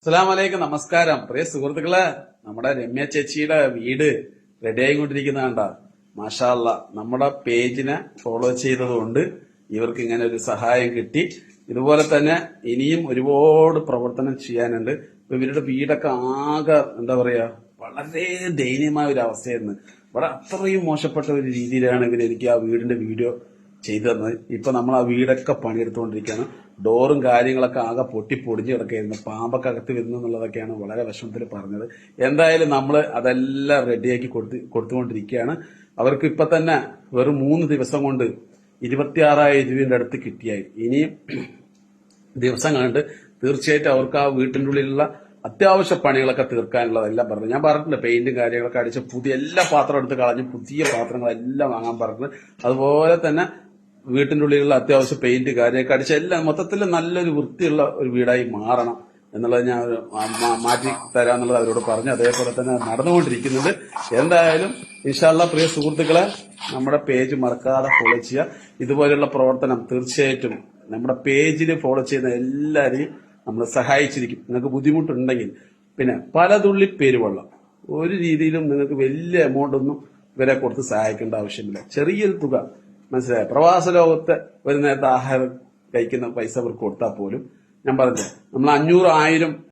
അസ്സലാമലൈക്കും, നമസ്കാരം. പ്രിയ സുഹൃത്തുക്കളെ, നമ്മുടെ രമ്യ ചേച്ചിയുടെ വീട് റെഡി ആയിക്കൊണ്ടിരിക്കുന്ന കണ്ട. മാഷാ അല്ലാ, നമ്മുടെ പേജിനെ ഫോളോ ചെയ്തതുകൊണ്ട് ഇവർക്ക് ഇങ്ങനെ ഒരു സഹായം കിട്ടി. ഇതുപോലെ തന്നെ ഇനിയും ഒരുപാട് പ്രവർത്തനം ചെയ്യാനുണ്ട്. ഇപ്പൊ ഇവരുടെ വീടൊക്കെ ആകെ എന്താ പറയാ, വളരെ ദയനീയമായ ഒരു അവസ്ഥയായിരുന്നു. ഇവിടെ അത്രയും മോശപ്പെട്ട ഒരു രീതിയിലാണ് എനിക്ക് ആ വീടിന്റെ വീഡിയോ ചെയ്തു തന്നത്. ഇപ്പൊ നമ്മൾ ആ വീടൊക്കെ പണിയെടുത്തുകൊണ്ടിരിക്കുകയാണ്. ഡോറും കാര്യങ്ങളൊക്കെ ആകെ പൊട്ടിപ്പൊടിഞ്ഞ് കിടക്കുകയായിരുന്നു. പാമ്പൊക്കെ അകത്ത് വരുന്നു എന്നുള്ളതൊക്കെയാണ് വളരെ വിഷമത്തിൽ പറഞ്ഞത്. എന്തായാലും നമ്മൾ അതെല്ലാം റെഡിയാക്കി കൊടുത്തുകൊണ്ടിരിക്കുകയാണ്. അവർക്ക് ഇപ്പൊ തന്നെ വെറും 3 ദിവസം കൊണ്ട് 26,000 രൂപയുടെ അടുത്ത് കിട്ടിയായി. ഇനിയും ദിവസങ്ങളുണ്ട്. തീർച്ചയായിട്ടും അവർക്ക് ആ വീട്ടിന്റെ ഉള്ളിലുള്ള അത്യാവശ്യ പണികളൊക്കെ തീർക്കാനുള്ളതെല്ലാം പറഞ്ഞു. ഞാൻ പറഞ്ഞിട്ടുണ്ട്, പെയിന്റും കാര്യങ്ങളൊക്കെ അടിച്ച് പുതിയ എല്ലാ പാത്രം എടുത്ത് കളഞ്ഞ് പുതിയ പാത്രങ്ങളെല്ലാം വാങ്ങാൻ പറഞ്ഞിട്ടുണ്ട്. അതുപോലെ തന്നെ വീട്ടിന്റെ ഉള്ളിലുള്ള അത്യാവശ്യ പെയിന്റ് കാര്യമൊക്കെ അടിച്ച് എല്ലാം മൊത്തത്തിൽ നല്ലൊരു വൃത്തിയുള്ള ഒരു വീടായി മാറണം എന്നുള്ളത് ഞാൻ മാറ്റി തരാന്നുള്ളത് അവരോട് പറഞ്ഞു. അതേപോലെ തന്നെ നടന്നുകൊണ്ടിരിക്കുന്നുണ്ട്. എന്തായാലും ഇൻഷാല്ലാ പ്രിയ സുഹൃത്തുക്കളെ, നമ്മുടെ പേജ് മറക്കാതെ ഫോളോ ചെയ്യുക. ഇതുപോലെയുള്ള പ്രവർത്തനം തീർച്ചയായിട്ടും നമ്മുടെ പേജിന് ഫോളോ ചെയ്യുന്ന എല്ലാവരെയും നമ്മൾ സഹായിച്ചിരിക്കും. നിങ്ങൾക്ക് ബുദ്ധിമുട്ടുണ്ടെങ്കിൽ പിന്നെ പലതുള്ളി പേരുവെള്ളം, ഒരു രീതിയിലും നിങ്ങൾക്ക് വലിയ എമൗണ്ട് ഒന്നും ഇവരെ കൊടുത്ത് സഹായിക്കേണ്ട ആവശ്യമില്ല. ചെറിയൊരു തുക, മനസ്സിലായ, പ്രവാസ ലോകത്തെ ഒരു നേരത്തെ ആഹാരം കഴിക്കുന്ന പൈസ അവർക്ക് കൊടുത്താൽ പോലും, ഞാൻ പറഞ്ഞത്, നമ്മൾ 500,000